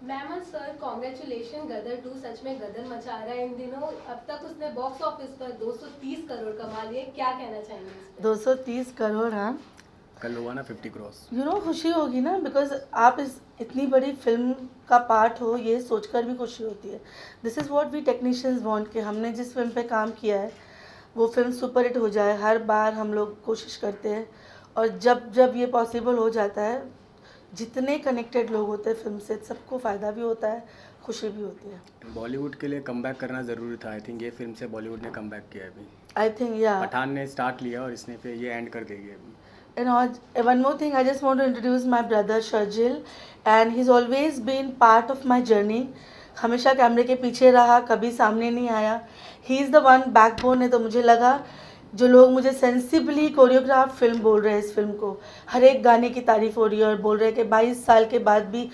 Ma'am sir congratulation, गदर 2 सच में गदर मचा रहा है इन दिनों। अब तक उसने बॉक्स ऑफिस पर 230 करोड़ कमा लिए, क्या कहना चाहेंगे इस पे? 230 करोड़, हाँ। कल हुआ ना 50 क्रॉस। खुशी होगी ना, बिकॉज आप इस इतनी बड़ी फिल्म का पार्ट हो, ये सोचकर भी खुशी होती है। This is what we technicians want कि हमने जिस फिल्म पे काम किया है वो फिल्म सुपर हिट हो जाए। हर बार हम लोग कोशिश करते हैं, और जब जब ये पॉसिबल हो जाता है, जितने कनेक्टेड लोग होते हैं फिल्म से, सबको फ़ायदा भी होता है, खुशी भी होती है। बॉलीवुड के लिए कमबैक करना ज़रूरी था। आई थिंक ये फिल्म से बॉलीवुड ने कमबैक किया है अभी। आई थिंक या पठान ने स्टार्ट लिया और इसने फिर ये एंड कर देगी अभी। And one more thing, I just want to introduce my brother Sharjil, and he's always been part of my journey. हमेशा कैमरे के पीछे रहा, कभी सामने नहीं आया। ही इज़ द वन बैकबोन है। तो मुझे लगा जो लोग मुझे सेंसिबली कोरियोग्राफ फिल्म बोल रहे हैं, इस फिल्म को हर एक गाने की तारीफ़ हो रही है और बोल रहे हैं कि 22 साल के बाद भी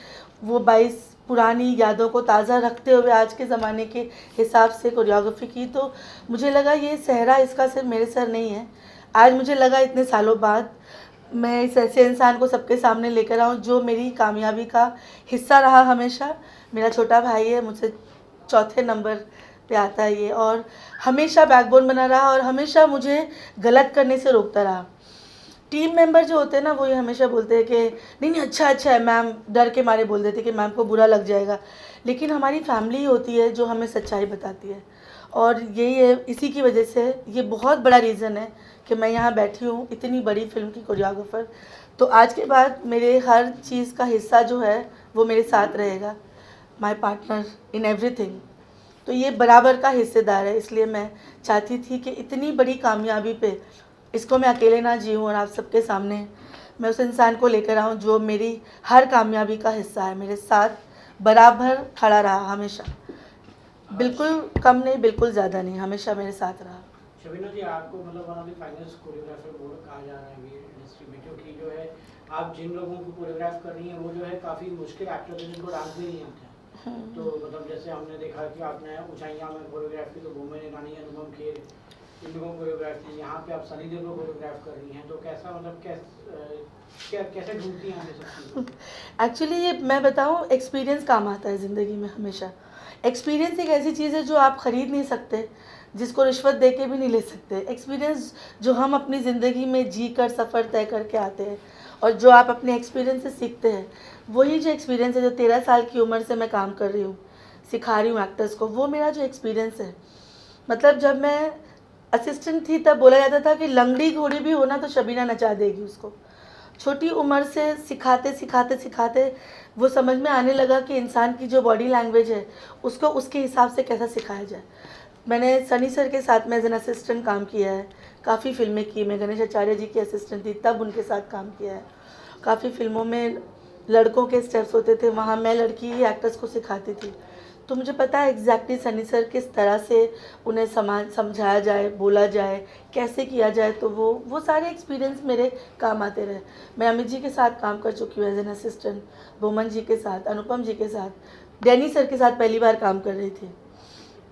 वो 22 पुरानी यादों को ताज़ा रखते हुए आज के ज़माने के हिसाब से कोरियोग्राफी की। तो मुझे लगा ये सहरा इसका सिर्फ मेरे सर नहीं है। आज मुझे लगा इतने सालों बाद मैं इस ऐसे इंसान को सबके सामने लेकर आऊँ जो मेरी कामयाबी का हिस्सा रहा हमेशा। मेरा छोटा भाई है, मुझसे चौथे नंबर पे आता है ये, और हमेशा बैकबोन बना रहा और हमेशा मुझे गलत करने से रोकता रहा। टीम मेंबर जो होते हैं ना, वो ये हमेशा बोलते हैं कि नहीं नहीं अच्छा है मैम, डर के मारे बोल देते कि मैम को बुरा लग जाएगा। लेकिन हमारी फैमिली होती है जो हमें सच्चाई बताती है, और यही है, इसी की वजह से ये बहुत बड़ा रीज़न है कि मैं यहाँ बैठी हूँ इतनी बड़ी फिल्म की कोरियोग्राफर। तो आज के बाद मेरे हर चीज़ का हिस्सा जो है वो मेरे साथ रहेगा, माय पार्टनर इन एवरीथिंग। तो ये बराबर का हिस्सेदार है, इसलिए मैं चाहती थी कि इतनी बड़ी कामयाबी पे इसको मैं अकेले ना जीऊँ और आप सबके सामने मैं उस इंसान को लेकर आऊँ जो मेरी हर कामयाबी का हिस्सा है, मेरे साथ बराबर खड़ा रहा हमेशा। बिल्कुल कम नहीं, बिल्कुल ज़्यादा नहीं, हमेशा मेरे साथ रहा। शबीना जी, आपको मतलब one of the finest choreographer बोल कहा जा रहा है अभी इंडस्ट्री में, क्योंकि जो है आप जिन लोगों को कोरियोग्राफ कर रही हैं वो जो है काफ़ी मुश्किल एक्टर हैं जिनको डांस भी नहीं आता है। तो मतलब जैसे हमने देखा कि आपने ऊंचाइयां में कोरियोग्राफ की, तो भूमि ईरानी, अनुपम खेर, इन लोगों को कोरियोग्राफ की। यहाँ पे आप सनी देओल को कोरियोग्राफ कर रही हैं, तो कैसा मतलब कैसे ढूंढती हैं हमें सब चीज़ें? एक्चुअली ये मैं बताऊँ, एक्सपीरियंस काम आता है ज़िंदगी में हमेशा। एक्सपीरियंस एक ऐसी चीज़ है जो आप ख़रीद नहीं सकते, जिसको रिश्वत दे के भी नहीं ले सकते। एक्सपीरियंस जो हम अपनी ज़िंदगी में जी कर सफ़र तय करके आते हैं, और जो आप अपने एक्सपीरियंस से सीखते हैं, वही जो एक्सपीरियंस है जो 13 साल की उम्र से मैं काम कर रही हूँ, सिखा रही हूँ एक्टर्स को, वो मेरा जो एक्सपीरियंस है। मतलब जब मैं असिस्टेंट थी तब बोला जाता था कि लंगड़ी घोड़ी भी होना तो शबीना नचा देगी उसको। छोटी उम्र से सिखाते सिखाते सिखाते वो समझ में आने लगा कि इंसान की जो बॉडी लैंग्वेज है उसको उसके हिसाब से कैसा सिखाया जाए। मैंने सनी सर के साथ में एज एन असिस्टेंट काम किया है, काफ़ी फिल्में की। मैं गणेश आचार्य जी की असिस्टेंट थी, तब उनके साथ काम किया है। काफ़ी फिल्मों में लड़कों के स्टेप्स होते थे, वहाँ मैं लड़की ही एक्टर्स को सिखाती थी। तो मुझे पता है एग्जैक्टली सनी सर किस तरह से उन्हें समझाया जाए, बोला जाए, कैसे किया जाए। तो वो सारे एक्सपीरियंस मेरे काम आते रहे। मैं अमित जी के साथ काम कर चुकी हूँ एज एन असिस्टेंट, बोमन जी के साथ, अनुपम जी के साथ, डैनी सर के साथ पहली बार काम कर रही थी।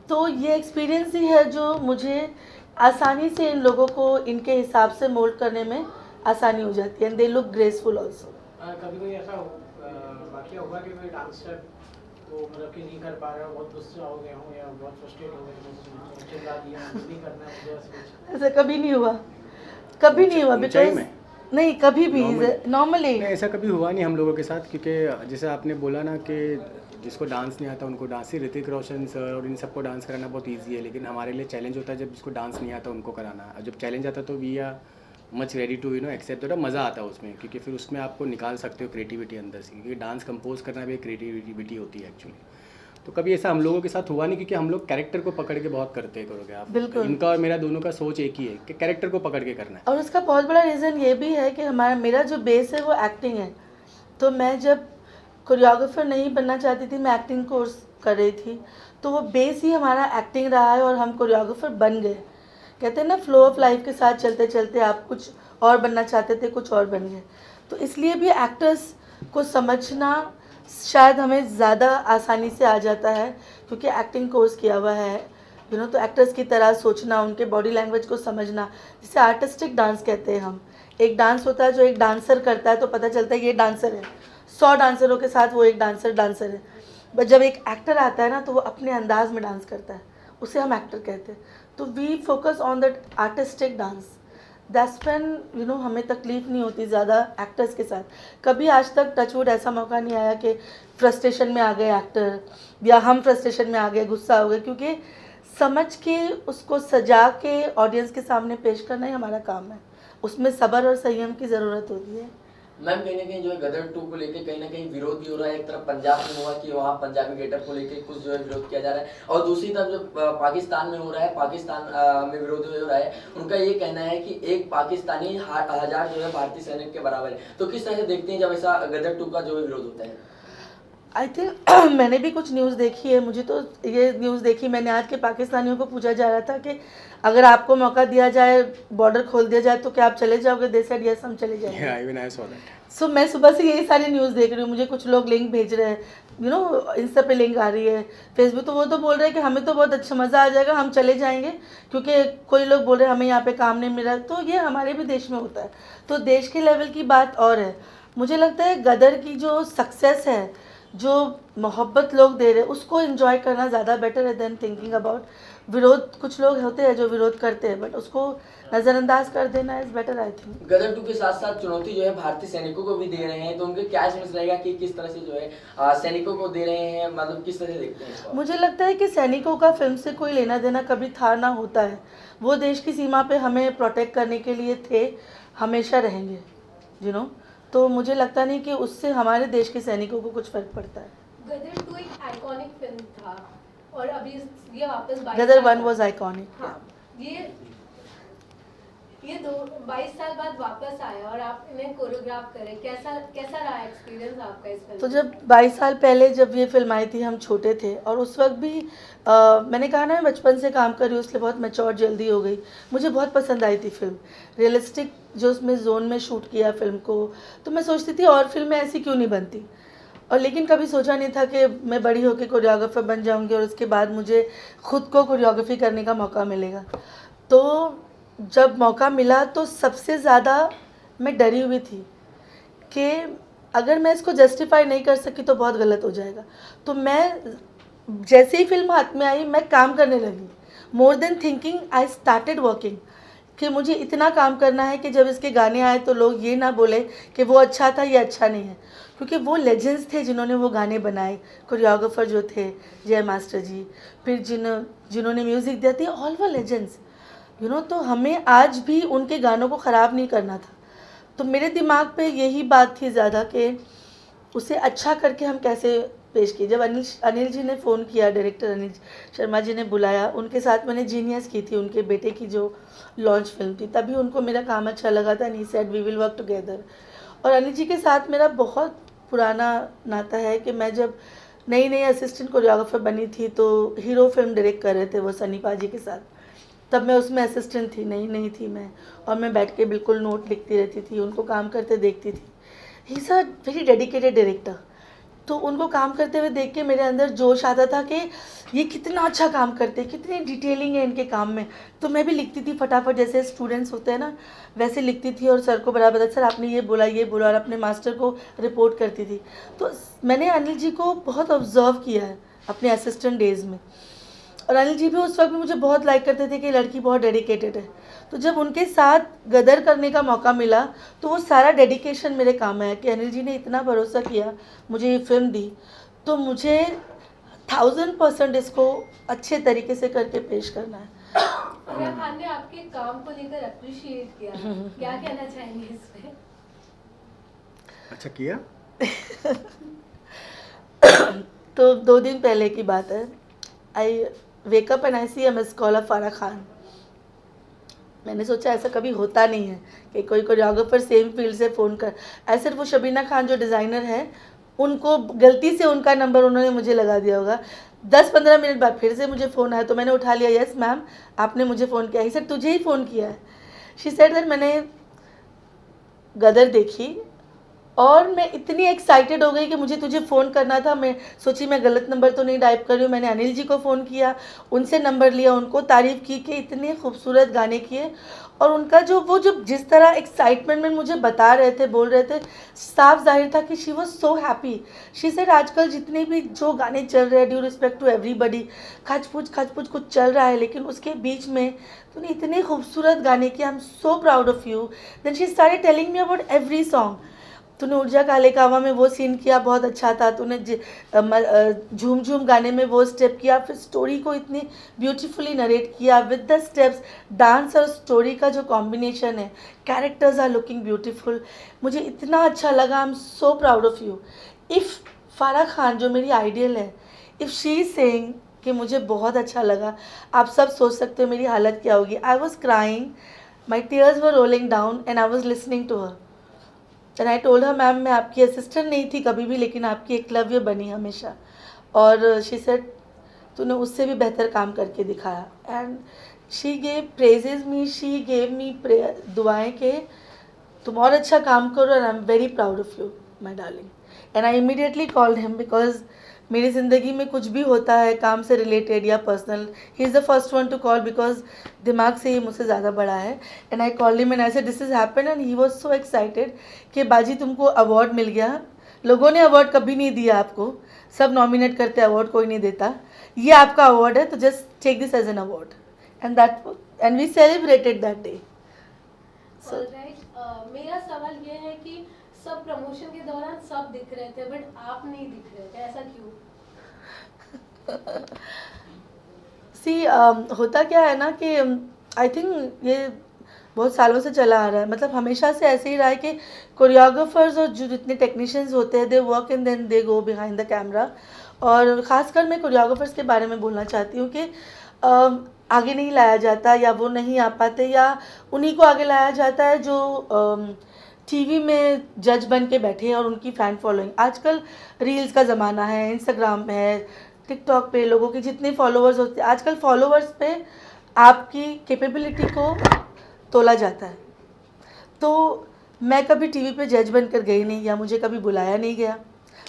तो ये एक्सपीरियंस ही है जो मुझे आसानी से इन लोगों को इनके हिसाब से मोल्ड करने में आसानी हो जाती है, and they look graceful also. कभी कोई ऐसा वाकया हुआ कि कोई डांसर वो मतलब कि नहीं कर पा रहे हो, बहुत गुस्सा हो गए हो या बहुत फ्रस्ट्रेट हो गए, चिल्ला दिया नहीं करना है मुझे, ऐसा कभी नहीं हुआ, कभी नहीं हुआ, बिकॉज नहीं कभी भी नॉर्मली ऐसा कभी हुआ नहीं हम लोगों के साथ, क्योंकि जैसे आपने बोला ना कि जिसको डांस नहीं आता उनको डांस ही, ऋतिक रोशन सर और इन सबको डांस कराना बहुत इजी है, लेकिन हमारे लिए चैलेंज होता है जब जिसको डांस नहीं आता उनको कराना। जब चैलेंज आता तो we are much ready to accept. थोड़ा मज़ा आता है उसमें, क्योंकि फिर उसमें आपको निकाल सकते हो क्रिएटिविटी अंदर से, क्योंकि डांस कंपोज करना भी एक क्रिएटिविटी होती है एक्चुअली। तो कभी ऐसा हम लोगों के साथ हुआ नहीं, क्योंकि हम लोग कैरेक्टर को पकड़ के बहुत करते करोगे आप। बिल्कुल। इनका और मेरा दोनों का सोच एक ही है कि कैरेक्टर को पकड़ के करना है। और उसका बहुत बड़ा रीज़न ये भी है कि मेरा जो बेस है वो एक्टिंग है। तो मैं जब कोरियोग्राफर नहीं बनना चाहती थी, मैं एक्टिंग कोर्स कर रही थी, तो वो बेस ही हमारा एक्टिंग रहा है और हम कोरियोग्राफर बन गए। कहते हैं ना, फ्लो ऑफ लाइफ के साथ चलते चलते आप कुछ और बनना चाहते थे, कुछ और बन गए। तो इसलिए भी एक्टर्स को समझना शायद हमें ज़्यादा आसानी से आ जाता है, क्योंकि एक्टिंग कोर्स किया हुआ है। तो एक्टर्स की तरह सोचना, उनके बॉडी लैंग्वेज को समझना, जिसे आर्टिस्टिक डांस कहते हैं हम। एक डांस होता है जो एक डांसर करता है तो पता चलता है ये डांसर है, 100 डांसरों के साथ वो एक डांसर है, बट जब एक एक्टर आता है ना तो वो अपने अंदाज में डांस करता है, उसे हम एक्टर कहते हैं। तो we focus on that artistic dance, that's when हमें तकलीफ़ नहीं होती ज़्यादा एक्टर्स के साथ। कभी आज तक टचवुड ऐसा मौका नहीं आया कि फ्रस्ट्रेशन में आ गए एक्टर, या हम फ्रस्ट्रेशन में आ गए, गुस्सा हो गए, क्योंकि समझ के उसको सजा के ऑडियंस के सामने पेश करना ही हमारा काम है। उसमें सब्र और संयम की ज़रूरत होती है। मैम कहीं ना कहीं जो है गदर 2 को लेके कहीं ना कहीं विरोध भी हो रहा है। एक तरफ पंजाब में हुआ कि वहाँ पंजाबी गेटअप को लेके कुछ जो है विरोध किया जा रहा है, और दूसरी तरफ जो पाकिस्तान में हो रहा है, पाकिस्तान में विरोध हो रहा है। उनका ये कहना है कि एक पाकिस्तानी 1000 जो है भारतीय सैनिक के बराबर है। तो किस तरह से देखते हैं जब ऐसा गदर 2 का जो है विरोध होता है? आई थिंक मैंने भी कुछ न्यूज़ देखी है, मुझे तो ये न्यूज़ देखी, मैंने आज के पाकिस्तानियों को पूछा जा रहा था कि अगर आपको मौका दिया जाए, बॉर्डर खोल दिया जाए, तो क्या आप चले जाओगे? दे सेड यस, हम चले जाएंगे। Yeah, even I saw that. सो मैं सुबह से यही सारी न्यूज़ देख रही हूँ, मुझे कुछ लोग लिंक भेज रहे हैं, इंस्टा पे लिंक आ रही है, फेसबुक, तो वो तो बोल रहे हैं कि हमें तो बहुत अच्छा मज़ा आ जाएगा, हम चले जाएंगे, क्योंकि कोई लोग बोल रहे हैं हमें यहाँ पे काम नहीं मिला। तो ये हमारे भी देश में होता है, तो देश के लेवल की बात और है। मुझे लगता है गदर की जो सक्सेस है, जो मोहब्बत लोग दे रहे हैं, उसको एंजॉय करना ज़्यादा बेटर है देन थिंकिंग अबाउट विरोध। कुछ लोग होते हैं जो विरोध करते हैं, बट उसको नज़रअंदाज कर देना इज़ बेटर आई थिंक। गदर 2 के साथ साथ चुनौती जो है भारतीय सैनिकों को भी दे रहे हैं, तो उनके क्या इसमें रहेगा कि किस तरह से जो है सैनिकों को दे रहे हैं, मतलब किस तरह से देखते हैं इसको? मुझे लगता है कि सैनिकों का फिल्म से कोई लेना देना कभी था ना होता है। वो देश की सीमा पे हमें प्रोटेक्ट करने के लिए थे, हमेशा रहेंगे, तो मुझे लगता नहीं कि उससे हमारे देश के सैनिकों को कुछ फ़र्क पड़ता है। गदर 2 एक आइकॉनिक फिल्म था, और अभी ये वापस 22 गदर साल 1 बाद- वॉज आइकॉनिक। हाँ, ये 22 साल बाद वापस आया और आप इन्हें कोरियोग्राफ करें, कैसा रहा एक्सपीरियंस आपका इस फिल्म? तो जब 22 साल पहले जब ये फिल्म आई थी, हम छोटे थे, और उस वक्त भी मैंने कहा ना, मैं बचपन से काम कर रही हूँ, इसलिए बहुत मैच्योर जल्दी हो गई। मुझे बहुत पसंद आई थी फिल्म, रियलिस्टिक जो उसमें जोन में शूट किया फिल्म को। तो मैं सोचती थी और फिल्में ऐसी क्यों नहीं बनती, और लेकिन कभी सोचा नहीं था कि मैं बड़ी होकर कोरियोग्राफर बन जाऊंगी और उसके बाद मुझे खुद को कोरियोग्राफी करने का मौका मिलेगा। तो जब मौका मिला तो सबसे ज़्यादा मैं डरी हुई थी कि अगर मैं इसको जस्टिफाई नहीं कर सकी तो बहुत गलत हो जाएगा। तो मैं जैसे ही फिल्म हाथ में आई, मैं काम करने लगी। More than thinking, I started working कि मुझे इतना काम करना है कि जब इसके गाने आए तो लोग ये ना बोले कि वो अच्छा था, ये अच्छा नहीं है, क्योंकि वो लेजेंड्स थे जिन्होंने वो गाने बनाए। कोरियोग्राफर जो थे जय मास्टर जी, फिर जिन्होंने म्यूज़िक दिया था, ऑल वो लेजेंड्स, तो हमें आज भी उनके गानों को ख़राब नहीं करना था। तो मेरे दिमाग पे यही बात थी ज़्यादा कि उसे अच्छा करके हम कैसे पेश किए। जब अनिल जी ने फ़ोन किया, डायरेक्टर अनिल शर्मा जी ने बुलाया, उनके साथ मैंने जीनियस की थी, उनके बेटे की जो लॉन्च फिल्म थी, तभी उनको मेरा काम अच्छा लगा था। नी said we will work together. और अनिल जी के साथ मेरा बहुत पुराना नाता है कि मैं जब नई असिस्टेंट कोरियोग्राफर बनी थी तो हीरो फिल्म डायरेक्ट कर रहे थे वो सनी पाजी के साथ, तब मैं उसमें असिस्टेंट थी, नई थी मैं, और मैं बैठ के बिल्कुल नोट लिखती रहती थी, उनको काम करते देखती थी। He is a very dedicated director. तो उनको काम करते हुए देख के मेरे अंदर जोश आता था कि ये कितना अच्छा काम करते हैं, कितनी डिटेलिंग है इनके काम में। तो मैं भी लिखती थी फटाफट, जैसे स्टूडेंट्स होते हैं ना वैसे लिखती थी, और सर को बराबर सर आपने ये बोला, और अपने मास्टर को रिपोर्ट करती थी। तो मैंने अनिल जी को बहुत ऑब्जर्व किया है अपने असिस्टेंट डेज़ में, और अनिल जी भी उस वक्त भी मुझे बहुत लाइक करते थे कि लड़की बहुत डेडिकेटेड है। तो जब उनके साथ गदर करने का मौका मिला तो वो सारा डेडिकेशन मेरे काम आया कि अनिल जी ने इतना भरोसा किया, मुझे ये फिल्म दी, तो मुझे 1000% इसको अच्छे तरीके से करके पेश करना है। फरिया खान ने आपके काम को लेकर अप्रिशिएट किया, क्या कहना चाहेंगे इसमें? अच्छा किया। तो 2 दिन पहले की बात है, I wake up and I see a miss call of Farah Khan. मैंने सोचा ऐसा कभी होता नहीं है कि कोई कोरियोग्राफर सेम फील्ड से फ़ोन कर, ऐसे वो शबीना खान जो डिज़ाइनर है, उनको गलती से उनका नंबर उन्होंने मुझे लगा दिया होगा। 10-15 मिनट बाद फिर से मुझे फ़ोन आया, तो मैंने उठा लिया, यस मैम आपने मुझे फ़ोन किया। ही सर तुझे ही फ़ोन किया है। शी सेड दैट मैंने गदर देखी और मैं इतनी एक्साइटेड हो गई कि मुझे तुझे फ़ोन करना था, मैं सोची मैं गलत नंबर तो नहीं टाइप कर रही हूँ। मैंने अनिल जी को फ़ोन किया, उनसे नंबर लिया, उनको तारीफ़ की कि इतने खूबसूरत गाने किए। और उनका जो जिस तरह एक्साइटमेंट में मुझे बता रहे थे, बोल रहे थे, साफ जाहिर था कि she was so happy. She said आजकल जितने भी जो गाने चल रहे हैं, ड्यू रिस्पेक्ट टू एवरीबडी, खच कुछ चल रहा है, लेकिन उसके बीच में तूने इतने खूबसूरत गाने किए, I am so proud of you. Then she started telling me about every song. तूने ऊर्जा काले कावा में वो सीन किया, बहुत अच्छा था। तूने झूम झूम गाने में वो स्टेप किया, फिर स्टोरी को इतनी ब्यूटीफुली नरेट किया विद द स्टेप्स। डांस और स्टोरी का जो कॉम्बिनेशन है, कैरेक्टर्स आर लुकिंग ब्यूटीफुल। मुझे इतना अच्छा लगा, आई am so proud of you. If फारा खान जो मेरी आइडियल है, इफ़ शी इज सेइंग कि मुझे बहुत अच्छा लगा, आप सब सोच सकते हो मेरी हालत क्या होगी। I was crying, my tears were rolling down and I was listening to her. And I told her, ma'am मैं आपकी असिस्टेंट नहीं थी कभी भी, लेकिन आपकी एकलव्य बनी हमेशा। और शी सेड तूने उससे भी बेहतर काम करके दिखाया। And she gave praises me, she gave me दुआएं के तुम और अच्छा काम करो, and I am very proud of you my darling. And I immediately called him, because मेरी ज़िंदगी में कुछ भी होता है काम से रिलेटेड या personal, he is the first one two call, because दिमाग से ही मुझसे ज़्यादा बड़ा है। And I called him and I said this is happen, and he was so excited कि बाजी तुमको अवार्ड मिल गया। लोगों ने अवार्ड कभी नहीं दिया आपको, सब नॉमिनेट करते, अवार्ड कोई नहीं देता, ये आपका अवार्ड है, तो just take this as an award. And we celebrated that day. Alright, मेरा सवाल ये है कि सब प्रमोशन के दौरान सब दिख रहे थे बट आप नहीं दिख रहे थे, ऐसा क्यों? होता क्या है ना कि आई थिंक ये बहुत सालों से चला आ रहा है, मतलब हमेशा से ऐसे ही रहा है कि कोरियोग्राफर्स और जो जितने टेक्नीशियंस होते हैं, they work and then they go behind the camera. और ख़ासकर मैं कोरियोग्राफर्स के बारे में बोलना चाहती हूँ कि आगे नहीं लाया जाता, या वो नहीं आ पाते, या उन्हीं को आगे लाया जाता है जो टीवी में जज बन के बैठे हैं और उनकी फ़ैन फॉलोइंग। आजकल रील्स का ज़माना है, इंस्टाग्राम है, टिकटॉक पे लोगों के जितने फॉलोअर्स होते हैं, आजकल फॉलोअर्स पे आपकी कैपेबिलिटी को तोला जाता है। तो मैं कभी टीवी पे जज बनकर गई नहीं, या मुझे कभी बुलाया नहीं गया,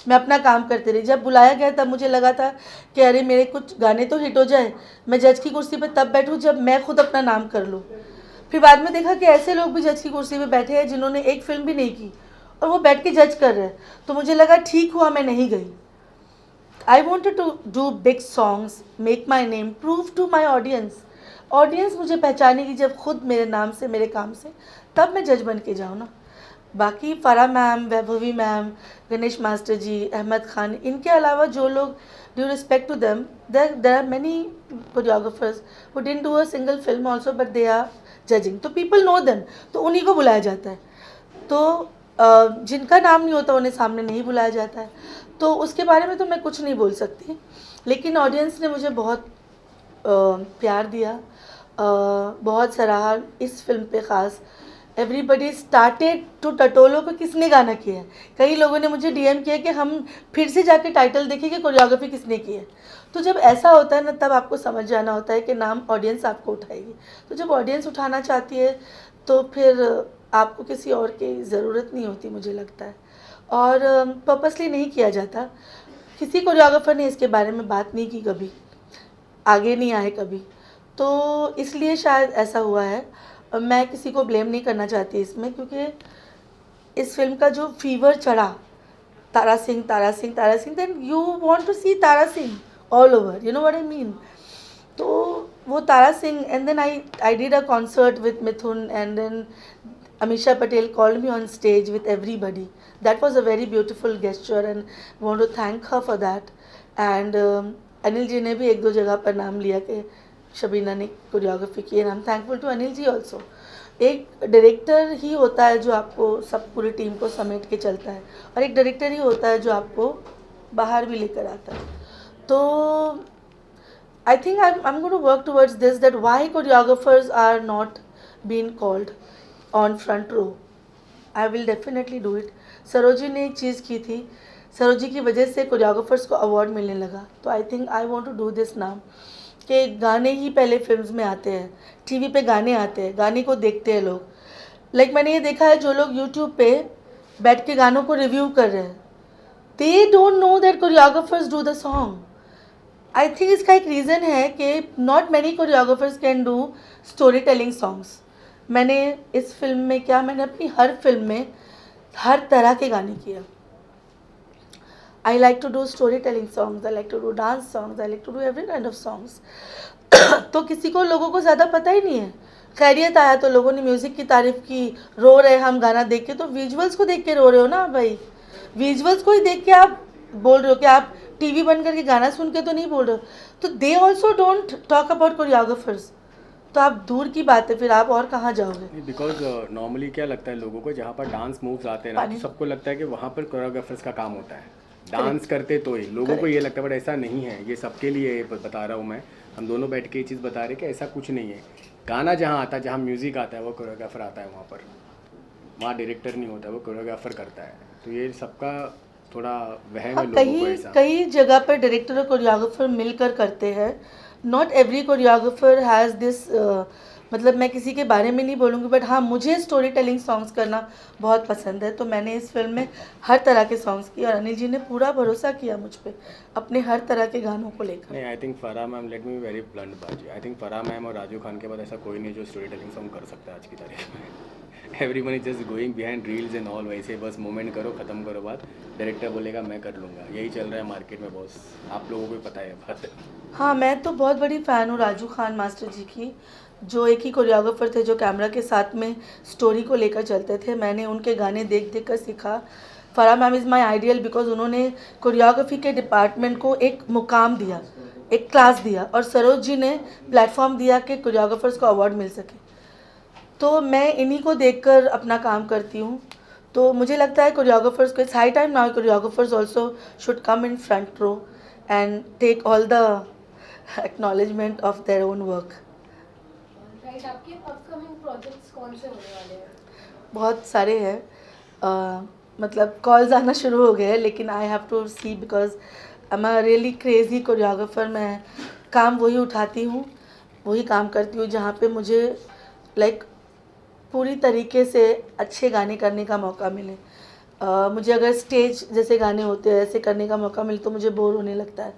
मैं अपना काम करते रही। जब बुलाया गया तब मुझे लगा था कि अरे मेरे कुछ गाने तो हिट हो जाए, मैं जज की कुर्सी पे तब बैठूँ जब मैं खुद अपना नाम कर लूँ। फिर बाद में देखा कि ऐसे लोग भी जज की कुर्सी पे बैठे हैं जिन्होंने एक फिल्म भी नहीं की और वो बैठ के जज कर रहे हैं, तो मुझे लगा ठीक हुआ मैं नहीं गई। I wanted to do big songs, make my name, prove to my audience मुझे पहचानेगी जब खुद मेरे नाम से, मेरे काम से, तब मैं जज बन के जाऊँ ना। बाकी Farah ma'am, Vaibhavi ma'am, Ganesh master ji, Ahmed Khan, इनके अलावा जो लोग, due respect to them, there are many choreographers who didn't do a single film also, but they are judging, तो पीपल नो देम, तो उन्हीं को बुलाया जाता है। तो जिनका नाम नहीं होता उन्हें सामने नहीं बुलाया जाता है। तो उसके बारे में तो मैं कुछ नहीं बोल सकती, लेकिन ऑडियंस ने मुझे बहुत प्यार दिया, बहुत सराहा इस फिल्म पे ख़ास। एवरीबडी स्टार्टेड टू टटोलो को किसने गाना किया है। कई लोगों ने मुझे डीएम किया कि हम फिर से जाके टाइटल देखें कि कोरियोग्राफी किसने की है। तो जब ऐसा होता है ना, तब आपको समझ जाना होता है कि नाम ऑडियंस आपको उठाएगी। तो जब ऑडियंस उठाना चाहती है तो फिर आपको किसी और की ज़रूरत नहीं होती, मुझे लगता है। और पर्पसली नहीं किया जाता। किसी कोरियोग्राफर ने इसके बारे में बात नहीं की कभी, आगे नहीं आए कभी, तो इसलिए शायद ऐसा हुआ है। मैं किसी को ब्लेम नहीं करना चाहती इसमें, क्योंकि इस फिल्म का जो फीवर चढ़ा, Tara Singh, then you want to see Tara Singh all over, you know what I mean. तो वो Tara Singh, and then I did a concert with Mithun, and then Amisha Patel called me on stage with everybody. That was a very beautiful gesture and I want to thank her for that. And Anil ji ने भी एक दो जगह पर नाम लिया कि शबीना ने कोरियोग्राफी की, and I am thankful to Anil ji also. एक डायरेक्टर ही होता है जो आपको सब पूरी टीम को समेट के चलता है, और एक डायरेक्टर ही होता है जो आपको बाहर भी लेकर आता है। तो I think I am going to work towards this, that why choreographers are not been called on front row. I will definitely do it. Saroj ji ने एक चीज़ की थी, सरोजी की वजह से कोरियोग्राफर्स को अवार्ड मिलने लगा। तो I think I want to do this now, कि गाने ही पहले फिल्म्स में आते हैं, टीवी पे गाने आते हैं, गाने को देखते हैं लोग। लाइक मैंने ये देखा है, जो लोग यूट्यूब पे बैठ के गानों को रिव्यू कर रहे हैं. They don't know that choreographers do the song. I think इसका एक रीज़न है कि not many choreographers can do story telling songs. मैंने इस फिल्म में क्या, मैंने अपनी हर फिल्म में हर तरह के गाने किए. I like to do storytelling songs, I like to do dance songs, I like to do every kind of songs. तो किसी को, लोगों को ज़्यादा पता ही नहीं है. खैरियत आया तो लोगों ने म्यूज़िक की तारीफ़ की, रो रहे हम गाना देख के, तो विजुअल्स को देख के रो रहे हो ना भाई. विजुअल्स को ही देख के आप बोल रहे हो कि आप टीवी बंद करके गाना सुन के तो नहीं बोल रहे हो. तो they also don't talk about choreographers. तो आप दूर की बात है, फिर आप और कहाँ जाओगे. बिकॉज नॉर्मली क्या लगता है लोगों को, जहाँ पर डांस मूव्स आते हैं ना, तो सबको लगता है कि वहाँ पर कोरियोग्राफर्स का काम होता है, डांस करते तो ही लोगों को ये लगता है. बट ऐसा नहीं है. ये सबके लिए बता रहा हूँ मैं. हम दोनों बैठ के ये चीज़ बता रहे कि ऐसा कुछ नहीं है. गाना जहाँ आता है, जहाँ म्यूज़िक आता है, वो कोरियोग्राफर आता है वहाँ पर. वहाँ डायरेक्टर नहीं होता, वो कोरियोग्राफर करता है. तो ये सबका थोड़ा वहम है लोगों को. ऐसा कई जगह पर डायरेक्टर और कोरियोग्राफर मिलकर करते हैं. Not every choreographer has this. मतलब मैं किसी के बारे में नहीं बोलूँगी, बट हाँ, मुझे स्टोरी टेलिंग सॉन्ग्स करना बहुत पसंद है. तो मैंने इस फिल्म में हर तरह के सॉन्ग्स किए और अनिल जी ने पूरा भरोसा किया मुझ पे अपने हर तरह के गानों को लेकर. नहीं, I think Farah ma'am, let me very blunt बाजी, आई थिंक फराह मैम और राजू खान के बाद ऐसा कोई नहीं जो स्टोरी टेलिंग सॉन्ग कर सकता है आज की तारीख में. Everyone is just going behind reels and all. वैसे बस मूवमेंट करो, ख़त्म करो बात. डायरेक्टर बोलेगा मैं कर लूँगा. यही चल रहा है मार्केट में बॉस. आप लोगों को पता है बात. हाँ, मैं तो बहुत बड़ी फ़ैन हूँ राजू खान मास्टर जी की, जो एक ही कोरियोग्राफर थे जो कैमरा के साथ में स्टोरी को लेकर चलते थे. मैंने उनके गाने देख देख कर सीखा. Farah ma'am is my ideal because उन्होंने कोरियोग्राफी के डिपार्टमेंट को एक मुकाम दिया, एक क्लास दिया, और सरोज जी ने प्लेटफॉर्म दिया कि कोरियोग्राफर्स को अवार्ड मिल सके. तो मैं इन्हीं को देखकर अपना काम करती हूँ. तो मुझे लगता है कोरियोग्राफर्स को, it's high time now choreographers also should come in front row and take all the acknowledgement of their own work. Right, आपके अपकमिंग प्रोजेक्ट्स कौन से होने वाले हैं? बहुत सारे हैं. मतलब कॉल्स आना शुरू हो गए हैं, लेकिन I have to see because I am a really crazy choreographer. मैं काम वही उठाती हूँ, वही काम करती हूँ जहाँ पे मुझे लाइक पूरी तरीके से अच्छे गाने करने का मौका मिले. मुझे अगर स्टेज जैसे गाने होते हैं ऐसे करने का मौका मिले तो मुझे बोर होने लगता है.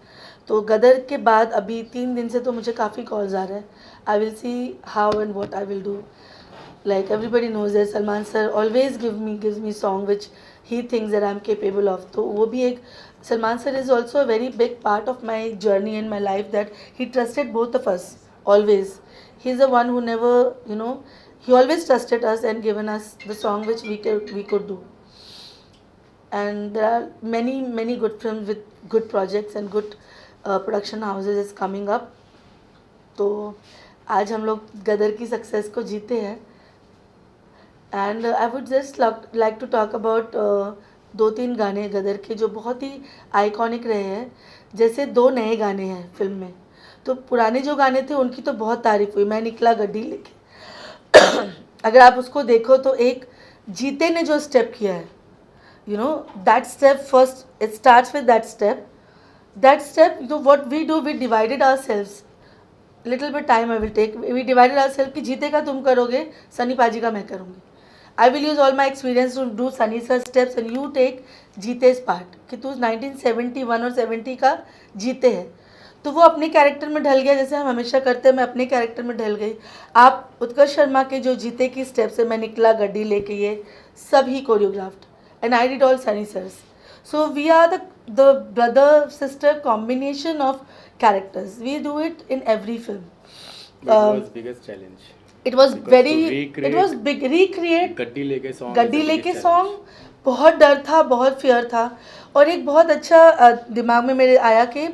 तो गदर के बाद अभी 3 दिन से तो मुझे काफ़ी कॉल्स आ रहे हैं. I will see how and what I will do. Like everybody knows that Salman sir always gives me song which he thinks that I am capable of. तो वो भी एक, Salman sir is also a very big part of my journey in my life, that he trusted both of us always. He is the one who never, you know, he always trusted us and given us the song which we could do. And there are many good films with good projects and good production houses is coming up. तो आज हम लोग गदर की success को जीते हैं. And I would just like to talk about 2-3 गाने गदर के जो बहुत ही आइकॉनिक रहे हैं. जैसे 2 नए गाने हैं फिल्म में. तो पुराने जो गाने थे उनकी तो बहुत तारीफ हुई. मैं निकला गड्डी लेके, अगर आप उसको देखो तो एक जीते ने जो स्टेप किया है, you know that step, first it starts with that step. तो what we do, we divided ourselves, little bit time I will take, we divided ourselves कि जीते का तुम करोगे, सनी पाजी का मैं करूँगी. I will use all my experience to do Sunny sir steps and you take जीते's पार्ट. कि तू 1971 और 70 का जीते है. तो वो अपने कैरेक्टर में ढल गया, जैसे हम हमेशा करते हैं. मैं अपने कैरेक्टर में ढल गई. आप उत्कर्ष शर्मा के जो जीते की स्टेप्स है, मैं निकला गड्डी लेके, ये सभी choreographed, and I did all Sunny sirs. So we are the brother sister combination of characters. We do it in every film. Biggest challenge. It was big. Recreate गड्डी लेके सॉन्ग, बहुत डर था, बहुत फियर था. और एक बहुत अच्छा दिमाग में मेरे आया कि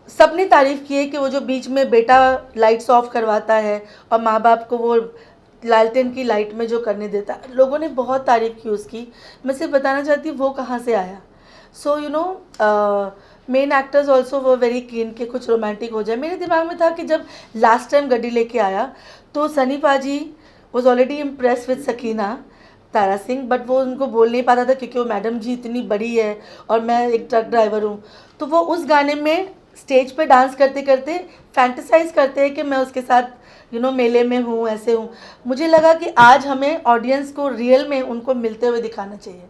सबने तारीफ़ की है कि वो जो बीच में बेटा लाइट्स ऑफ करवाता है और माँ बाप को वो लालटेन की लाइट में जो करने देता है, लोगों ने बहुत तारीफ़ की उसकी. मैं सिर्फ बताना चाहती हूँ वो कहाँ से आया. So you know main actors also वो वेरी कीन कि कुछ रोमांटिक हो जाए. मेरे दिमाग में था कि जब लास्ट टाइम गड्डी लेके आया तो सनी पाजी was already impress with Sakina Tara Singh, but वो उनको बोल नहीं पाता था क्योंकि वो मैडम जी इतनी बड़ी है और मैं एक ट्रक ड्राइवर हूँ. तो वो उस गाने में स्टेज पे डांस करते करते फैंटेसाइज करते हैं कि मैं उसके साथ मेले में हूँ, ऐसे हूँ। मुझे लगा कि आज हमें ऑडियंस को रियल में उनको मिलते हुए दिखाना चाहिए,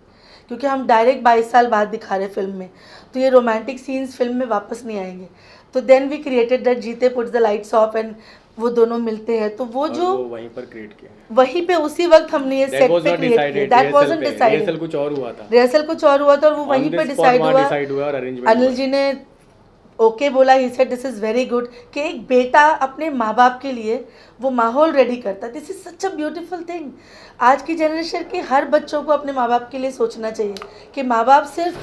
क्योंकि हम डायरेक्ट 22 साल बाद दिखा रहे फिल्म में, तो ये रोमांटिक सीन्स फिल्म में वापस नहीं आएंगे। तो देन वी क्रिएटेड दैट जीते puts the lights off and वो दोनों मिलते हैं, तो वो जो वहीं पर क्रिएट किया, वहीं पे उसी वक्त हमने ये सेट पे क्रिएट किया। दैट वाज़न्ट डिसाइडेड, रिहर्सल कुछ और हुआ था, रिहर्सल कुछ और हुआ था और वो वहीं पे डिसाइड हुआ। और अरेंजमेंट अनिल जी ने ओके बोला, he said this is very good, कि एक बेटा अपने माँ बाप के लिए वो माहौल रेडी करता है। This is such a beautiful thing. आज की जनरेशन के हर बच्चों को अपने माँ बाप के लिए सोचना चाहिए कि माँ बाप सिर्फ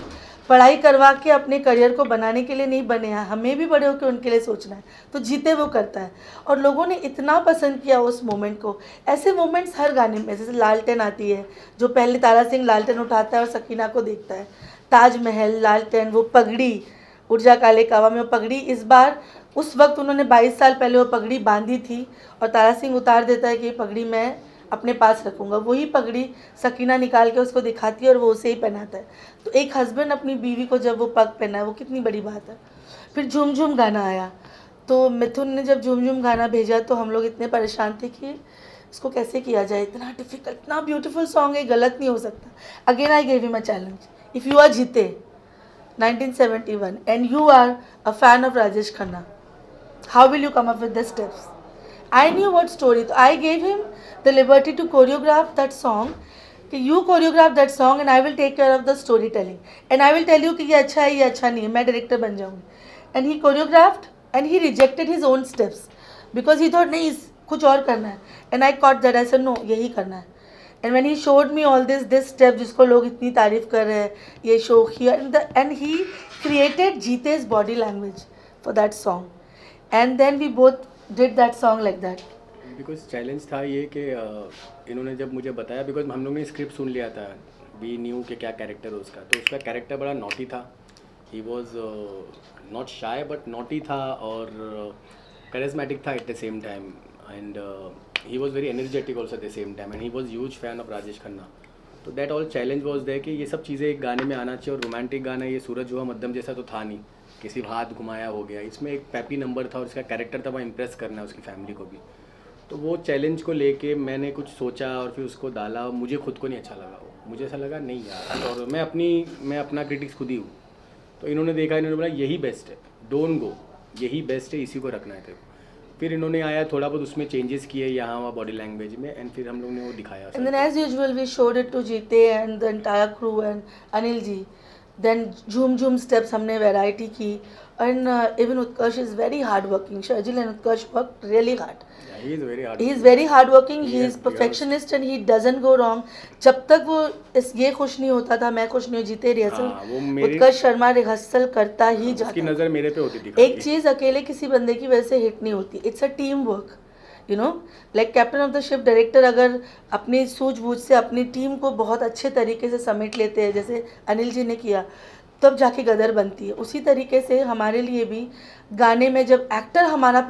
पढ़ाई करवा के अपने करियर को बनाने के लिए नहीं बने हैं, हमें भी बड़े होकर उनके लिए सोचना है। तो जीते वो करता है, और लोगों ने इतना पसंद किया उस मोमेंट को। ऐसे मोमेंट्स हर गाने में, जैसे लालटेन आती है, जो पहले तारा सिंह लालटेन उठाता है और सकीना को देखता है, ताजमहल, लालटेन, वो पगड़ी, ऊर्जा काले कावा में वो पगड़ी, इस बार उस वक्त उन्होंने 22 साल पहले वो पगड़ी बांधी थी और तारा सिंह उतार देता है कि ये पगड़ी मैं अपने पास रखूँगा। वही पगड़ी सकीना निकाल के उसको दिखाती है और वो उसे ही पहनाता है। तो एक हस्बैंड अपनी बीवी को जब वो पग पहना है, वो कितनी बड़ी बात है। फिर झूम झूम गाना आया, तो मिथुन ने जब झूम झूम गाना भेजा तो हम लोग इतने परेशान थे कि इसको कैसे किया जाए, इतना डिफिकल्ट, इतना ब्यूटीफुल सॉन्ग है, गलत नहीं हो सकता। Again I gave him a challenge, if you are जीते 1971 and you are a fan of Rajesh Khanna, how will you come up with the steps? I knew what story, so I gave him the liberty to choreograph that song, कि you choreograph that song and I will take care of the storytelling and I will tell you कि ये अच्छा है, ये अच्छा नहीं है, मैं डायरेक्टर बन जाऊँगी। And he choreographed and he rejected his own steps because he thought नहीं कुछ और करना है, and I caught that, I said no, यही करना है। And when he showed me all this step जिसको लोग इतनी तारीफ़ कर रहे हैं, ये show here and he created जीते's body language for that song and then we both did that song like that. Because challenge था ये कि इन्होंने जब मुझे बताया, बिकॉज हम लोग ने स्क्रिप्ट सुन लिया था, वी न्यू कि क्या कैरेक्टर है उसका, तो उसका कैरेक्टर बड़ा नॉटी था। He was not shy but naughty था और करिज्मेटिक था at the same time, and he was very energetic also at the same time and he was huge fan of Rajesh Khanna. तो that all challenge was there कि ये सब चीज़ें एक गाने में आना चाहिए। और रोमांटिक गाना, ये सूरज हुआ मध्यम जैसा तो था नहीं, किसी हाथ घुमाया हो गया, इसमें एक पैपी नंबर था और इसका कैरेक्टर था, वह इम्प्रेस करना है उसकी फैमिली को भी। तो वो चैलेंज को लेके मैंने कुछ सोचा और फिर उसको डाला। मुझे खुद को नहीं अच्छा लगा वो, मुझे ऐसा लगा नहीं यार, और मैं अपना क्रिटिक्स खुद ही हूँ। तो इन्होंने देखा, इन्होंने बोला यही बेस्ट है, डोंट गो, यही बेस्ट है, इसी को रखना है तेरे को। फिर इन्होंने आया, थोड़ा बहुत उसमें चेंजेस किए यहाँ वहाँ बॉडी लैंग्वेज में, एंड फिर हम लोग ने वो दिखाया। And then as usual we showed it to जीते and the entire crew and Anil ji. Then झूम झूम steps हमने variety की, and even Utkarsh is very hard working. Sharjil and Utkarsh worked really hard. Yeah, he is very hard. He is very hard working. He Yes, is perfectionist and he doesn't go wrong. जब तक वो ये खुश नहीं होता था, मैं खुश नहीं हो, जीते रिहर्सल उत्कर्ष शर्मा रिहर्सल करता ही जाता। उसकी नज़र मेरे पे होती थी। एक चीज़ अकेले किसी बंदे की वजह से हिट नहीं होती, it's a team work, you know. Like captain of the ship director अगर अपनी सूझबूझ से अपनी टीम को बहुत अच्छे तरीके से समेट लेते हैं, जैसे अनिल जी ने किया, तब जाके गदर बनती है। उसी तरीके से हमारे लिए भी गाने में जब एक्टर हमारा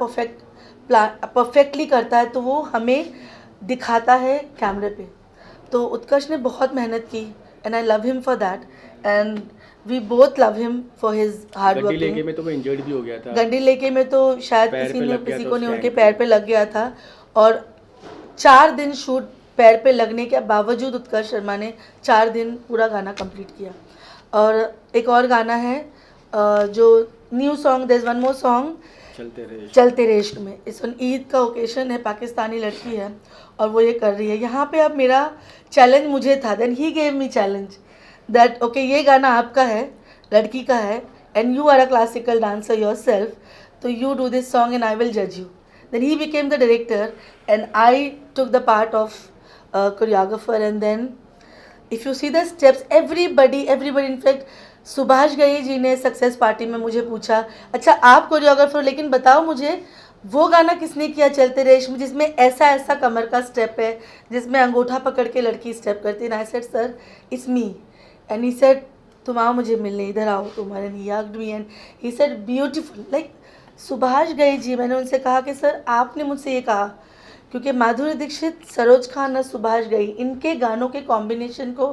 परफेक्टली करता है तो वो हमें दिखाता है कैमरे पे। तो उत्कर्ष ने बहुत मेहनत की and I love him for that and we both love him for his hard working. गंडी लेके में तो वो इंजर्ड भी हो गया था। गंडी लेके में तो शायद किसी को नहीं, उनके पैर पे लग गया था और 4 दिन शूट पैर पे लगने के बावजूद उत्कर्ष शर्मा ने 4 दिन पूरा गाना कंप्लीट किया। और एक और गाना है जो new song, there is one more song, चलते रहे इश्क में। इस ईद का ओकेशन है, पाकिस्तानी लड़की है और वो ये कर रही है। यहाँ पे अब मेरा चैलेंज मुझे था, then he gave me challenge that okay ये गाना आपका है, लड़की का है, and you are a classical dancer yourself, तो you do this song and I will जज you. Then he became the director and I took the part of choreographer and then if you see the steps everybody in fact Subhash Ghai ji ने success party में मुझे पूछा, अच्छा आप choreographer, लेकिन बताओ मुझे वो गाना किसने किया चलते रहे इश्क में जिसमें ऐसा ऐसा कमर का स्टेप है, जिसमें अंगूठा पकड़ के लड़की स्टेप करती है। I said sir it's me, and he said तुम आओ मुझे मिलने, इधर आओ तुम्हारे लिए, hugged me and he said beautiful like Subhash Ghai जी। मैंने उनसे कहा कि सर आपने मुझसे ये कहा, क्योंकि माधुरी दीक्षित, सरोज खान और सुभाष घई, इनके गानों के कॉम्बिनेशन को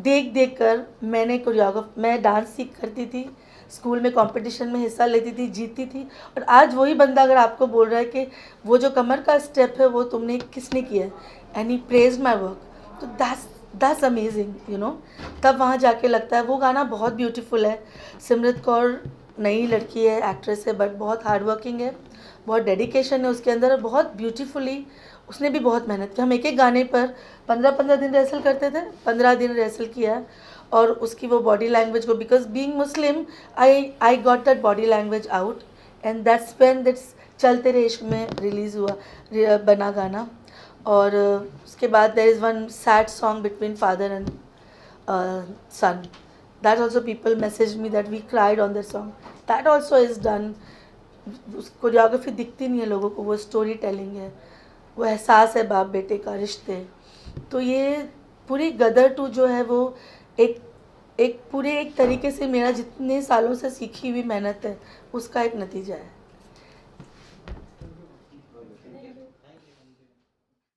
देख देख कर मैं डांस सीख करती थी, स्कूल में कंपटीशन में हिस्सा लेती थी, जीतती थी। और आज वही बंदा अगर आपको बोल रहा है कि वो जो कमर का स्टेप है वो तुमने किसने किया है, and he praised my work, तो दैट्स अमेजिंग, यू नो। तब वहाँ जाके लगता है वो गाना बहुत ब्यूटीफुल है। सिमरत कौर नई लड़की है, एक्ट्रेस है, बट बहुत हार्ड वर्किंग है, बहुत डेडिकेशन है उसके अंदर, और बहुत ब्यूटीफुली उसने भी बहुत मेहनत की। हम एक एक गाने पर 15-15 दिन रिहर्सल करते थे, 15 दिन रिहर्सल किया, और उसकी वो बॉडी लैंग्वेज को, because being Muslim I got that body language out, and that's when that's चल तेरे इश्क में रिलीज़ हुआ, बना गाना। और उसके बाद there is one sad song between father and son, that also people message me that we cried on that song, that also is done. Choreography दिखती नहीं है लोगों को, वो स्टोरी टेलिंग है, वो एहसास है बाप बेटे का, रिश्ते। तो ये पूरी गदर 2 जो है वो एक पूरे एक तरीके से मेरा जितने सालों से सीखी हुई मेहनत है उसका एक नतीजा है।